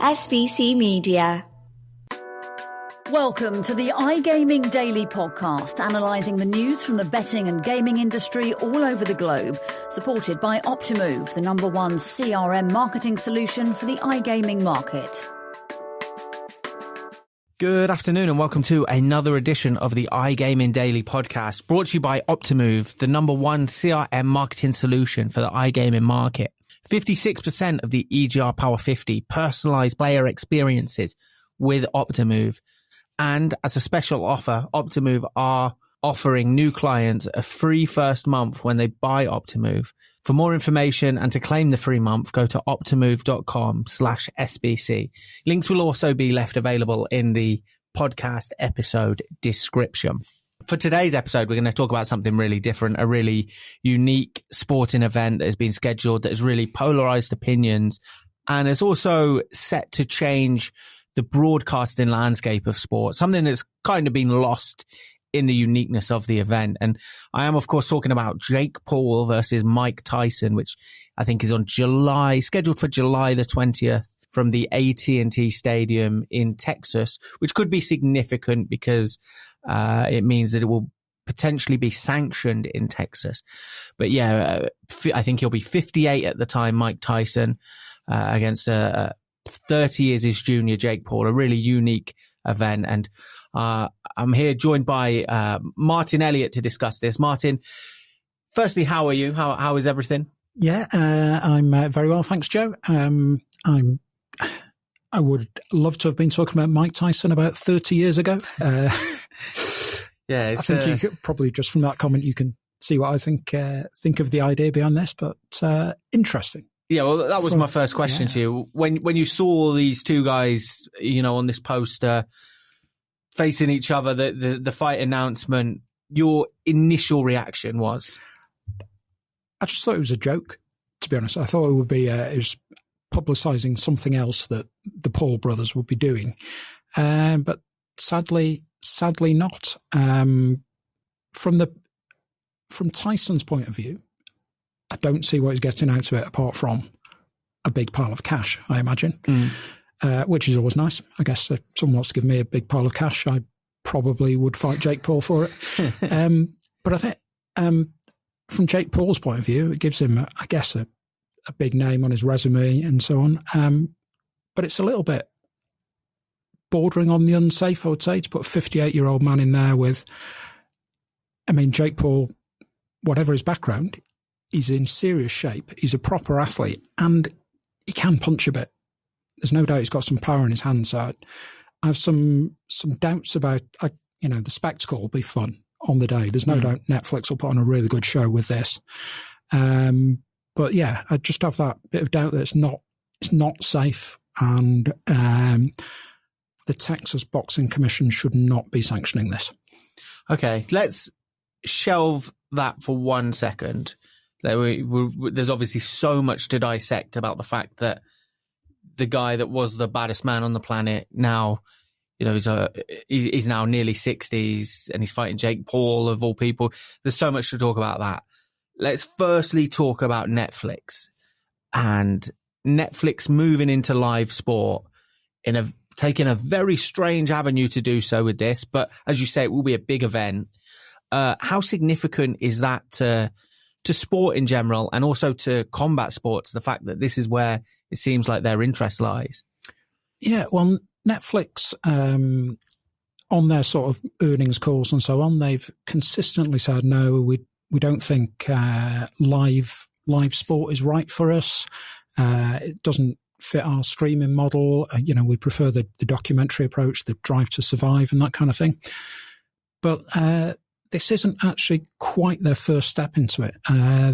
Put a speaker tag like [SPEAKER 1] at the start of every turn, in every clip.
[SPEAKER 1] SBC Media.
[SPEAKER 2] Welcome to the iGaming Daily Podcast, analysing the news from the betting and gaming industry all over the globe, supported by Optimove, the #1 CRM marketing solution for the iGaming market.
[SPEAKER 3] Good afternoon and welcome to another edition of the iGaming Daily Podcast, brought to you by Optimove, the #1 CRM marketing solution for the iGaming market. 56% of the EGR Power 50 personalised player experiences with Optimove. And as a special offer, Optimove are offering new clients a free first month when they buy Optimove. For more information and to claim the free month, go to optimove.com/SBC. Links will also be left available in the podcast episode description. For today's episode, we're going to talk about something really different, a really unique sporting event that has been scheduled that has really polarized opinions and is also set to change the broadcasting landscape of sport, something that's kind of been lost in the uniqueness of the event. And I am, of course, talking about Jake Paul versus Mike Tyson, which I think is on scheduled for July the 20th from the AT&T Stadium in Texas, which could be significant because it means that it will potentially be sanctioned in Texas. But yeah, I think he'll be 58 at the time, Mike Tyson, against 30 years his junior, Jake Paul, a really unique event. And I'm here joined by Martyn Elliott to discuss this. Martyn, firstly, how are you? How is everything?
[SPEAKER 4] Yeah, I'm very well, thanks, Joe. I would love to have been talking about Mike Tyson about 30 years ago.
[SPEAKER 3] Yeah,
[SPEAKER 4] I think you could, probably just from that comment, you can see what I think of the idea behind this, but interesting.
[SPEAKER 3] Yeah, well, that was my first question to you. When you saw these two guys, on this poster facing each other, the fight announcement, your initial reaction was?
[SPEAKER 4] I just thought it was a joke, to be honest. I thought it would be it was publicising something else that the Paul brothers would be doing, but sadly not. From Tyson's point of view, I don't see what he's getting out of it apart from a big pile of cash, I imagine, which is always nice. I guess if someone wants to give me a big pile of cash, I probably would fight Jake Paul for it. But I think from Jake Paul's point of view, it gives him, I guess, a big name on his resume and so on. But it's a little bit bordering on the unsafe, I would say, to put a 58-year-old man in there with, Jake Paul, whatever his background, he's in serious shape. He's a proper athlete and he can punch a bit. There's no doubt he's got some power in his hands. So I have some doubts about, the spectacle will be fun on the day. There's no doubt Netflix will put on a really good show with this. But yeah, I just have that bit of doubt that it's not safe, and the Texas Boxing Commission should not be sanctioning this.
[SPEAKER 3] Okay, let's shelve that for 1 second. There's obviously so much to dissect about the fact that the guy that was the baddest man on the planet now, he's now nearly 60s and he's fighting Jake Paul of all people. There's so much to talk about that. Let's firstly talk about Netflix and Netflix moving into live sport taking a very strange avenue to do so with this. But as you say, it will be a big event. How significant is that to sport in general and also to combat sports, the fact that this is where it seems like their interest lies? Yeah,
[SPEAKER 4] well, Netflix, on their sort of earnings calls and so on, they've consistently said, no, we don't think live sport is right for us. It doesn't fit our streaming model. We prefer the documentary approach, the drive to survive and that kind of thing. But this isn't actually quite their first step into it.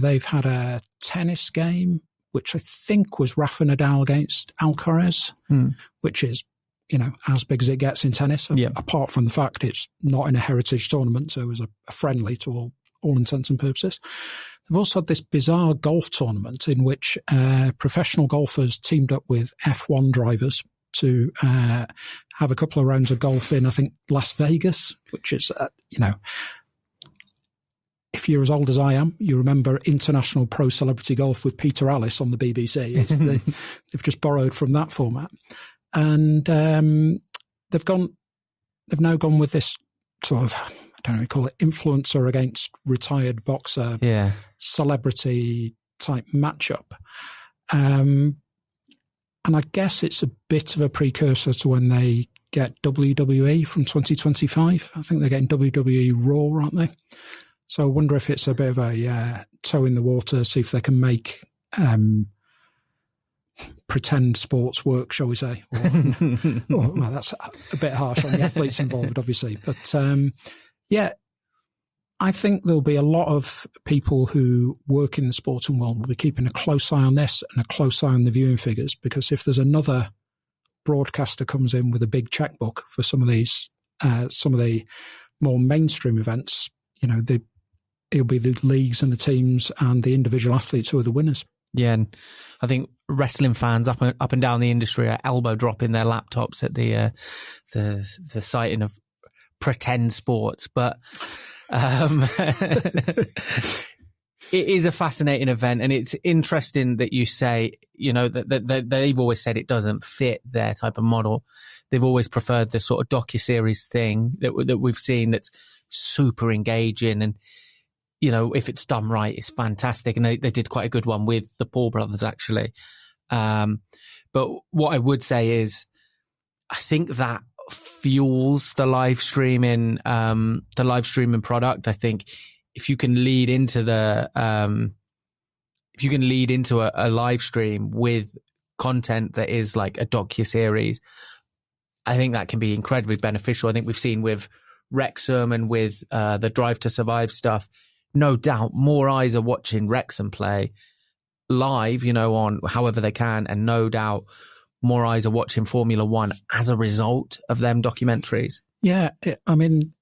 [SPEAKER 4] They've had a tennis game, which I think was Rafa Nadal against Alcaraz, which is, as big as it gets in tennis, apart from the fact it's not in a heritage tournament, so it was a friendly to all intents and purposes. They've also had this bizarre golf tournament in which professional golfers teamed up with F1 drivers to have a couple of rounds of golf in, I think, Las Vegas, which is, if you're as old as I am, you remember International Pro Celebrity Golf with Peter Alliss on the BBC. They've just borrowed from that format. And they've now gone with this sort of, I don't know, we call it influencer against retired boxer, celebrity type matchup. And I guess it's a bit of a precursor to when they get WWE from 2025. I think they're getting WWE Raw, aren't they? So I wonder if it's a bit of a toe in the water, see if they can make pretend sports work, shall we say? Well, that's a bit harsh on the athletes involved, obviously. But I think there'll be a lot of people who work in the sporting world will be keeping a close eye on this and a close eye on the viewing figures, because if there's another broadcaster comes in with a big checkbook for some of the more mainstream events, it'll be the leagues and the teams and the individual athletes who are the winners.
[SPEAKER 3] Yeah, and I think wrestling fans up and down the industry are elbow dropping their laptops at the sighting of pretend sports. But it is a fascinating event, and it's interesting that you say, that they've always said it doesn't fit their type of model. They've always preferred the sort of docuseries thing that we've seen that's super engaging, and if it's done right, it's fantastic. And they did quite a good one with the Paul brothers, actually. But what I would say is, I think that fuels the live streaming product. I think if you can lead into a live stream with content that is like a docuseries, I think that can be incredibly beneficial. I think we've seen with Wrexham and with the Drive to Survive stuff, no doubt more eyes are watching Wrexham play live, on however they can, and no doubt more eyes are watching Formula One as a result of them documentaries. Yeah,
[SPEAKER 4] I mean,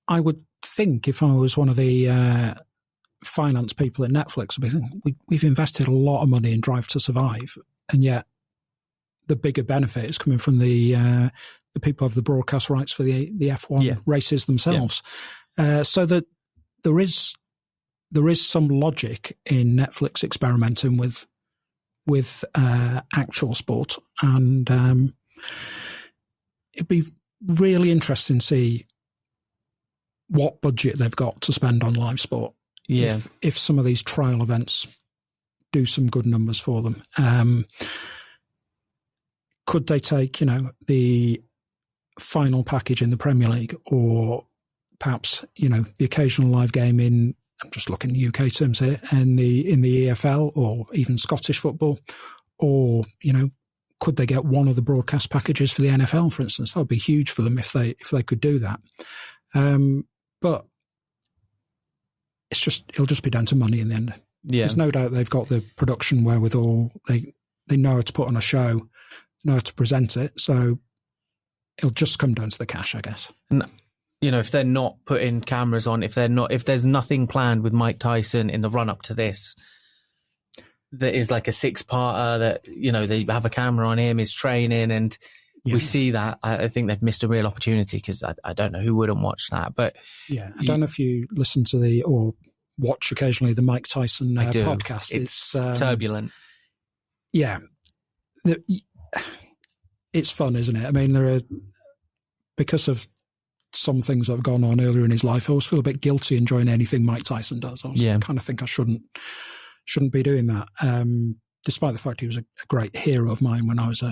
[SPEAKER 4] I would think if I was one of the finance people at Netflix, I'd be thinking, we've invested a lot of money in Drive to Survive, and yet the bigger benefit is coming from the people who have the broadcast rights for the F1 races themselves. Yeah. So that there is some logic in Netflix experimenting with actual sport, and it'd be really interesting to see what budget they've got to spend on live sport. Yeah, if some of these trial events do some good numbers for them, could they take the final package in the Premier League, or perhaps the occasional live game in, I'm just looking at UK terms here, in the EFL or even Scottish football, or could they get one of the broadcast packages for the NFL, for instance? That would be huge for them if they could do that. But it'll just be down to money in the end. Yeah. There's no doubt they've got the production wherewithal. They know how to put on a show, know how to present it. So it'll just come down to the cash, I guess.
[SPEAKER 3] No. If they're not putting cameras on, if there's nothing planned with Mike Tyson in the run up to this, that is like a 6-parter that, they have a camera on him, his training, and we see that. I think they've missed a real opportunity, because I don't know who wouldn't watch that. But
[SPEAKER 4] yeah, I don't know if you listen to or watch occasionally the Mike Tyson podcast.
[SPEAKER 3] It's turbulent.
[SPEAKER 4] Yeah. It's fun, isn't it? I mean, because of some things that have gone on earlier in his life, I always feel a bit guilty enjoying anything Mike Tyson does. I kind of think I shouldn't be doing that. Despite the fact he was a great hero of mine when I was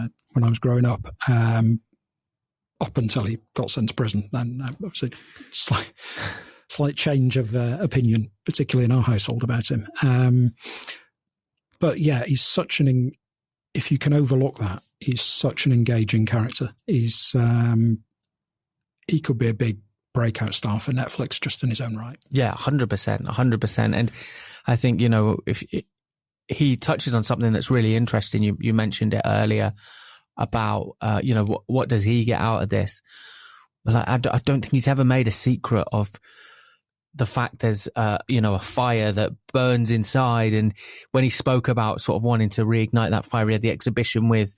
[SPEAKER 4] growing up, up until he got sent to prison. Then obviously slight change of opinion, particularly in our household, about him. But yeah, he's such if you can overlook that, he's such an engaging character. He could be a big breakout star for Netflix just in his own right.
[SPEAKER 3] Yeah, 100%. And I think, if he touches on something that's really interesting, you mentioned it earlier about, what does he get out of this? Well, I don't think he's ever made a secret of the fact there's, a fire that burns inside. And when he spoke about sort of wanting to reignite that fire, he had the exhibition with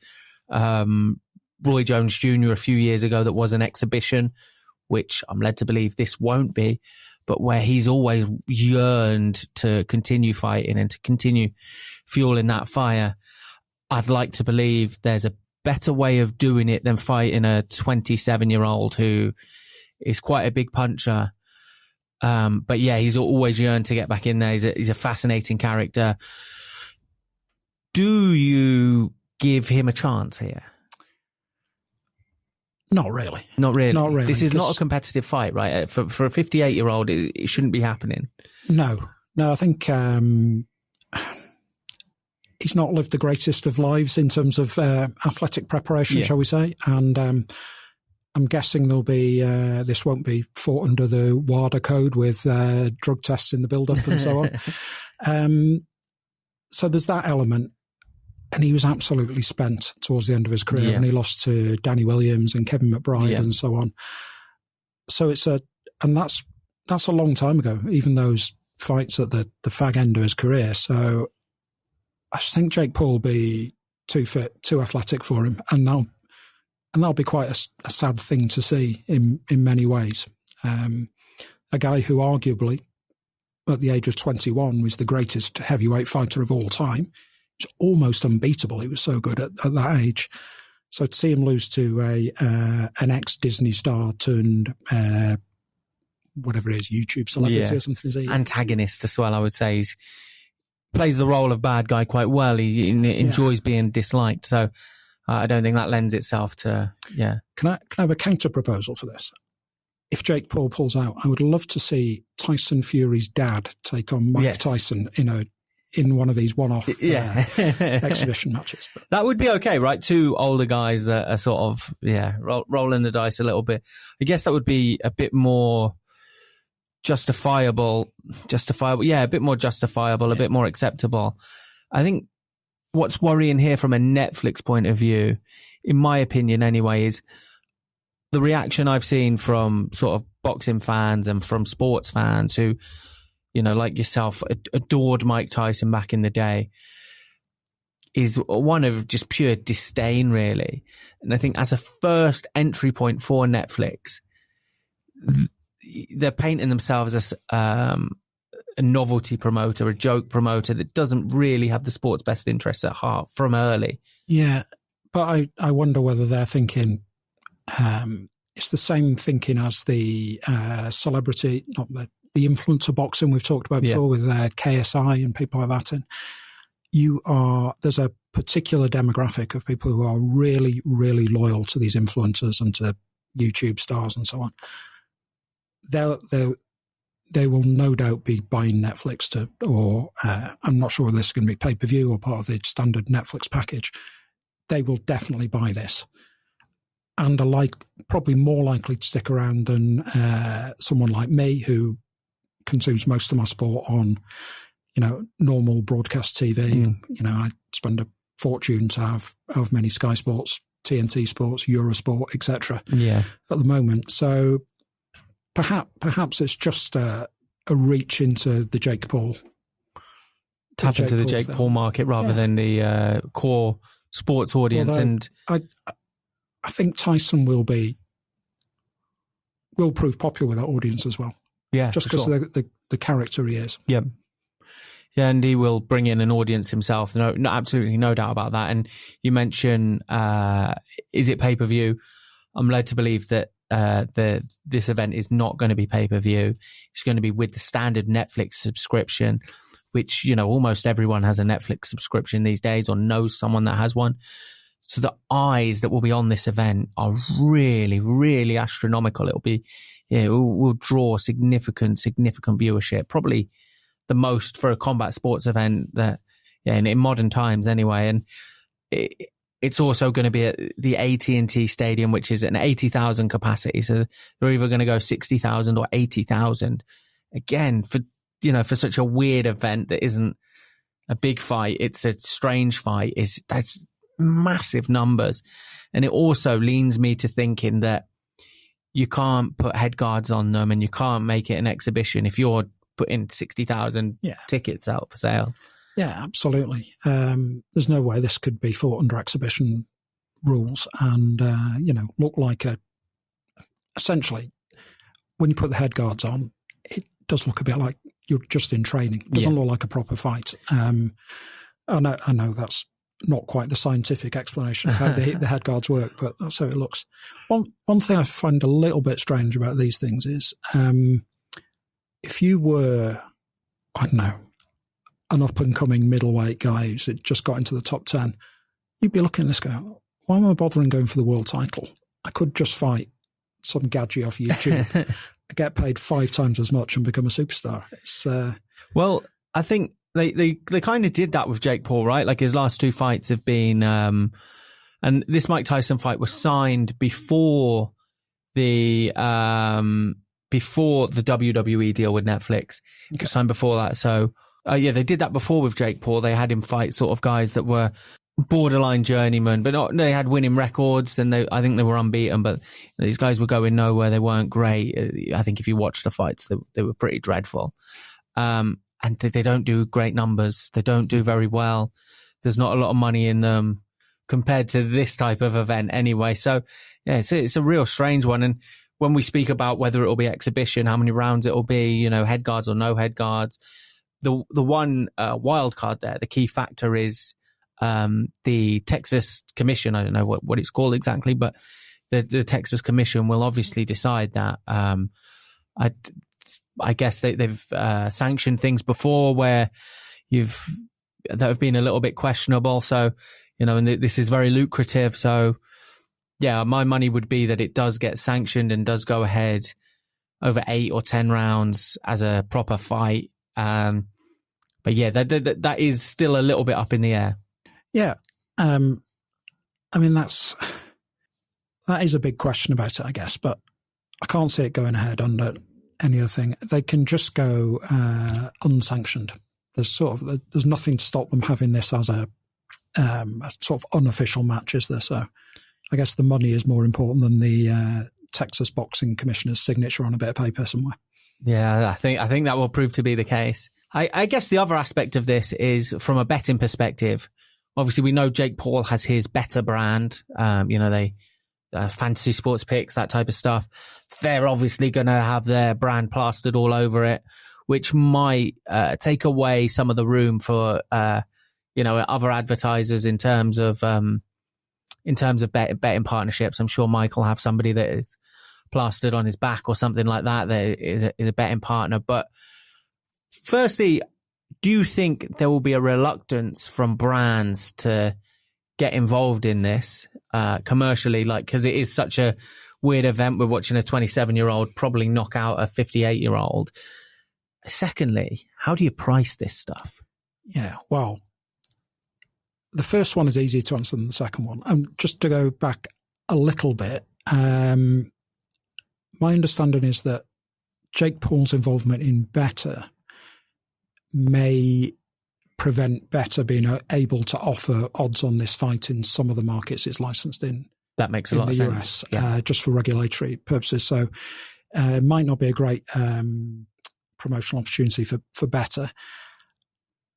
[SPEAKER 3] Roy Jones Jr. a few years ago that was an exhibition, which I'm led to believe this won't be, but where he's always yearned to continue fighting and to continue fueling that fire. I'd like to believe there's a better way of doing it than fighting a 27-year-old who is quite a big puncher. But yeah, he's always yearned to get back in there. He's a fascinating character. Do you give him a chance here?
[SPEAKER 4] Not really.
[SPEAKER 3] Not really.
[SPEAKER 4] Not really.
[SPEAKER 3] This is not a competitive fight, right? For a 58-year-old, it shouldn't be happening.
[SPEAKER 4] No, I think he's not lived the greatest of lives in terms of athletic preparation, shall we say. And I'm guessing there'll be this won't be fought under the WADA code with drug tests in the build-up and so on. So there's that element. And he was absolutely spent towards the end of his career, and he lost to Danny Williams and Kevin McBride and so on. So that's a long time ago, even those fights at the fag end of his career. So I just think Jake Paul will be too fit, too athletic for him, and that'll be quite a sad thing to see in many ways. A guy who arguably, at the age of 21, was the greatest heavyweight fighter of all time. He's almost unbeatable. He was so good at that age. So to see him lose to an ex-Disney star turned whatever it is, YouTube celebrity or something. Is he?
[SPEAKER 3] Antagonist as well, I would say. He plays the role of bad guy quite well. He enjoys being disliked. So I don't think that lends itself to,
[SPEAKER 4] Can I have a counter proposal for this? If Jake Paul pulls out, I would love to see Tyson Fury's dad take on Mike Tyson in one of these one-off exhibition matches. But
[SPEAKER 3] that would be okay, right? Two older guys that are sort of, rolling the dice a little bit. I guess that would be a bit more justifiable, a bit more justifiable, a bit more acceptable. I think what's worrying here from a Netflix point of view, in my opinion anyway, is the reaction I've seen from sort of boxing fans and from sports fans who, like yourself, adored Mike Tyson back in the day, is one of just pure disdain, really. And I think as a first entry point for Netflix, they're painting themselves as a novelty promoter, a joke promoter that doesn't really have the sport's best interests at heart from early.
[SPEAKER 4] Yeah, but I wonder whether they're thinking it's the same thinking as the celebrity, not the influencer boxing we've talked about before with KSI and people like that. And there's a particular demographic of people who are really, really loyal to these influencers and to YouTube stars and so on. They will no doubt be buying Netflix I'm not sure whether this is going to be pay-per-view or part of the standard Netflix package. They will definitely buy this and are probably more likely to stick around than someone like me who consumes most of my sport on, normal broadcast TV. I spend a fortune to have many Sky Sports, TNT Sports, Eurosport, etc.
[SPEAKER 3] Yeah,
[SPEAKER 4] at the moment. So perhaps it's just a reach into the Jake Paul.
[SPEAKER 3] Tap into the Jake Paul market rather than the core sports audience.
[SPEAKER 4] Although
[SPEAKER 3] and
[SPEAKER 4] I think Tyson will prove popular with that audience as well.
[SPEAKER 3] Yeah,
[SPEAKER 4] just because of the character he is.
[SPEAKER 3] Yeah. Yeah, and he will bring in an audience himself. No, absolutely no doubt about that. And you mentioned, is it pay-per-view? I'm led to believe that this event is not going to be pay-per-view. It's going to be with the standard Netflix subscription, which, almost everyone has a Netflix subscription these days or knows someone that has one. So the eyes that will be on this event are really, really astronomical. It'll be, it will draw significant viewership, probably the most for a combat sports event that, in modern times anyway. And it's also going to be at the AT&T Stadium, which is an 80,000 capacity. So they're either going to go 60,000 or 80,000. Again, for such a weird event that isn't a big fight, it's a strange fight. That's massive numbers. And it also leans me to thinking that you can't put head guards on them and you can't make it an exhibition if you're putting 60,000 tickets out for sale.
[SPEAKER 4] Yeah, absolutely. There's no way this could be fought under exhibition rules and, look like essentially, when you put the head guards on, it does look a bit like you're just in training. It doesn't look like a proper fight. I know that's not quite the scientific explanation of how the head guards work, but that's how it looks. One thing I find a little bit strange about these things is if you were, I don't know, an up-and-coming middleweight guy who's just got into the top 10, you'd be looking at this going, why am I bothering going for the world title? I could just fight some gadget off YouTube, get paid 5 times as much and become a superstar. It's
[SPEAKER 3] well, I think they kind of did that with Jake Paul, right? Like his last 2 fights have been, and this Mike Tyson fight was signed before the WWE deal with Netflix. It was signed before that. So yeah, they did that before with Jake Paul. They had him fight sort of guys that were borderline journeyman, but they had winning records, and I think they were unbeaten, but these guys were going nowhere. They weren't great. I think if you watch the fights, they were pretty dreadful. And they don't do great numbers. They don't do very well. There's not a lot of money in them compared to this type of event anyway. So yeah, it's a real strange one. And when we speak about whether it'll be exhibition, how many rounds it'll be, head guards or no head guards, the one wild card there, the key factor is the Texas Commission. I don't know what it's called exactly, but the Texas Commission will obviously decide that. I guess they've sanctioned things before where that have been a little bit questionable. So, and this is very lucrative. So, yeah, my money would be that it does get sanctioned and does go ahead over 8 or 10 rounds as a proper fight. But yeah, that is still a little bit up in the air.
[SPEAKER 4] Yeah. I mean, that is a big question about it, I guess, but I can't see it going ahead under any other thing. They can just go unsanctioned. There's nothing to stop them having this as a sort of unofficial match, is there? So I guess the money is more important than the Texas Boxing Commissioner's signature on a bit of paper somewhere. Yeah,
[SPEAKER 3] I think that will prove to be the case. I guess the other aspect of this is from a betting perspective. Obviously, we know Jake Paul has his better brand. They fantasy sports picks, that type of stuff. They're obviously going to have their brand plastered all over it, which might take away some of the room for other advertisers in terms of betting partnerships. I'm sure Mike will have somebody that is plastered on his back or something like that is a betting partner. But firstly, do you think there will be a reluctance from brands to get involved in this commercially? Because it is such a weird event. We're watching a 27-year-old probably knock out a 58-year-old. Secondly, how do you price this stuff?
[SPEAKER 4] Yeah, well, the first one is easier to answer than the second one. And just to go back a little bit, my understanding is that Jake Paul's involvement in Better may prevent Better being able to offer odds on this fight in some of the markets it's licensed in.
[SPEAKER 3] That makes a lot of sense.
[SPEAKER 4] US, just for regulatory purposes. So it might not be a great promotional opportunity for Better.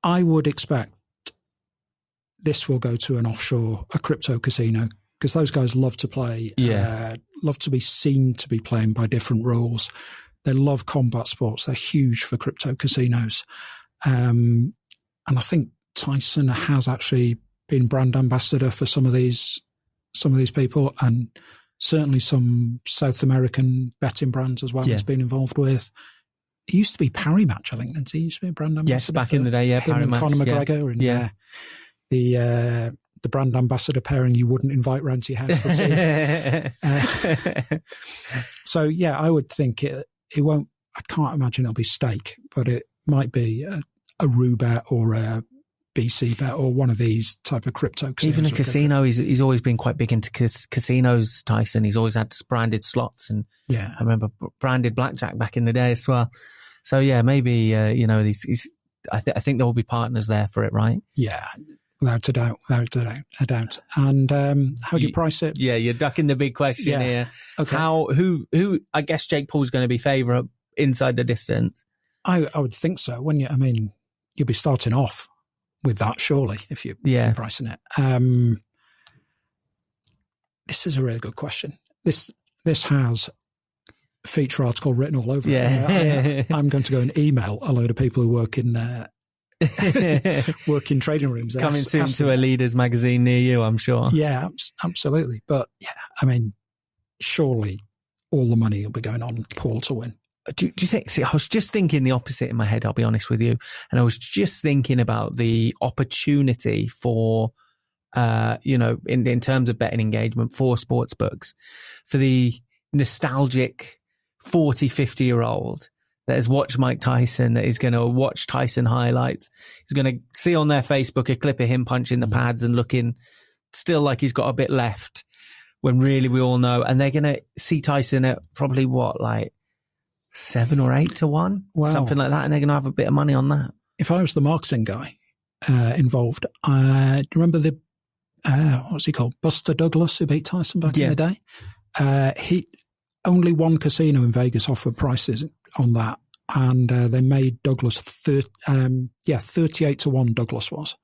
[SPEAKER 4] I would expect this will go to a crypto casino, because those guys love to play, love to be seen to be playing by different rules. They love combat sports. They're huge for crypto casinos. And I think Tyson has actually been brand ambassador for some of these people, and certainly some South American betting brands as well. He's been involved with. It used to be Parry Match, I think. Didn't he used to be a brand ambassador?
[SPEAKER 3] Yes, back in the day,
[SPEAKER 4] Parry Match. Conor McGregor and the brand ambassador pairing you wouldn't invite round to your house for tea. So yeah, I would think it won't. I can't imagine it'll be stake, but it might be a Roobet or a BC Bet or one of these type of crypto casinos.
[SPEAKER 3] Even a casino, he's always been quite big into casinos, Tyson. He's always had branded slots, and I remember branded blackjack back in the day as well. So yeah, maybe I think there will be partners there for it, right?
[SPEAKER 4] Yeah, without a doubt. And how do you price it?
[SPEAKER 3] Yeah, you're ducking the big question here. Okay. Who I guess Jake Paul's going to be favourite inside the distance?
[SPEAKER 4] I would think so. You'll be starting off with that, surely, if you're pricing it. This is a really good question. This has a feature article written all over it. I'm going to go and email a load of people who work in work in trading rooms.
[SPEAKER 3] Coming soon to a Leaders magazine near you, I'm sure.
[SPEAKER 4] Yeah, absolutely. But yeah, I mean, surely all the money will be going on Paul to win.
[SPEAKER 3] Do you think? See, I was just thinking the opposite in my head, I'll be honest with you. And I was just thinking about the opportunity for, in terms of betting engagement for sportsbooks, for the nostalgic 40, 50-year-old that has watched Mike Tyson, that is going to watch Tyson highlights. He's going to see on their Facebook a clip of him punching the pads and looking still like he's got a bit left, when really we all know. And they're going to see Tyson at probably 7 or 8 to 1, something like that, and they're going to have a bit of money on that.
[SPEAKER 4] If I was the marketing guy involved, do you remember what's he called? Buster Douglas, who beat Tyson back in the day? He only one casino in Vegas offered prices on that, and they made Douglas 38 to 1. Douglas was.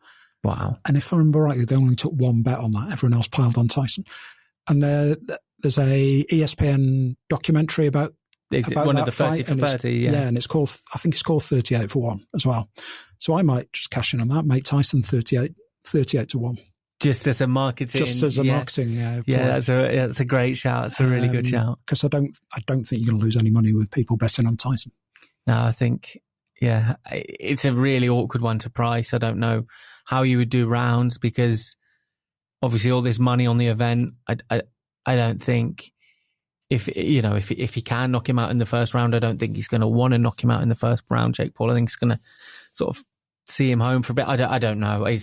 [SPEAKER 3] Wow.
[SPEAKER 4] And if I remember rightly, they only took one bet on that. Everyone else piled on Tyson. And there's a ESPN documentary about
[SPEAKER 3] one of the 30 for 30, yeah.
[SPEAKER 4] Yeah, and I think it's called 38 for 1 as well. So I might just cash in on that, make Tyson 38 to 1.
[SPEAKER 3] Just as a marketing.
[SPEAKER 4] Play.
[SPEAKER 3] Yeah, that's a great shout. It's a really good shout.
[SPEAKER 4] Because I don't think you're going to lose any money with people betting on Tyson.
[SPEAKER 3] No, I think, it's a really awkward one to price. I don't know how you would do rounds, because obviously all this money on the event, I don't think, if he can knock him out in the first round, I don't think he's going to want to knock him out in the first round, Jake Paul. I think he's going to sort of see him home for a bit. I don't know. A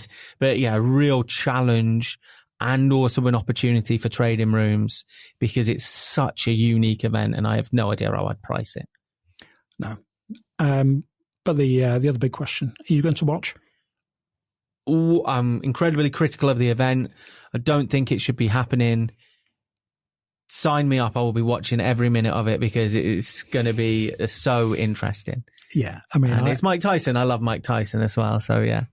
[SPEAKER 3] real challenge, and also an opportunity for trading rooms, because it's such a unique event, and I have no idea how I'd price it.
[SPEAKER 4] No. But the other big question, are you going to watch?
[SPEAKER 3] I'm incredibly critical of the event. I don't think it should be happening. Sign me up. I will be watching every minute of it, because it's going to be so interesting.
[SPEAKER 4] Yeah, I mean,
[SPEAKER 3] it's Mike Tyson. I love Mike Tyson as well. So yeah,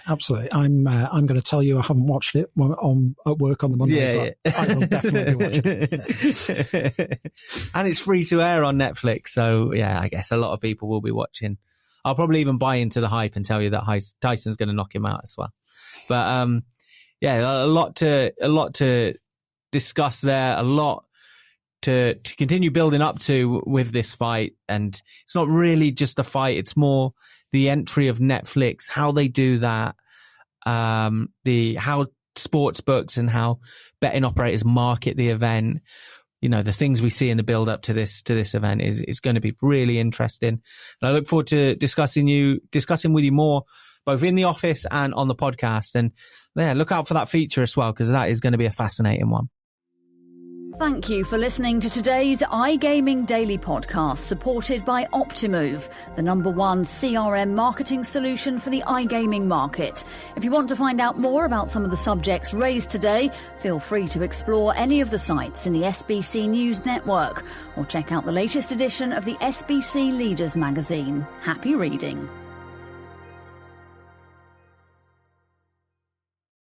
[SPEAKER 4] absolutely. I'm going to tell you I haven't watched it at work on the Monday, but I will definitely watch it.
[SPEAKER 3] And it's free to air on Netflix. So yeah, I guess a lot of people will be watching. I'll probably even buy into the hype and tell you that Tyson's going to knock him out as well. But a lot to discuss there, a lot to continue building up to with this fight. And it's not really just a fight, it's more the entry of Netflix, how they do that, how sports books and how betting operators market the event. The things we see in the build up to this event is going to be really interesting. And I look forward to discussing with you more, both in the office and on the podcast. And look out for that feature as well, because that is going to be a fascinating one.
[SPEAKER 2] Thank you for listening to today's iGaming Daily Podcast, supported by Optimove, the #1 CRM marketing solution for the iGaming market. If you want to find out more about some of the subjects raised today, feel free to explore any of the sites in the SBC News Network, or check out the latest edition of the SBC Leaders magazine. Happy reading.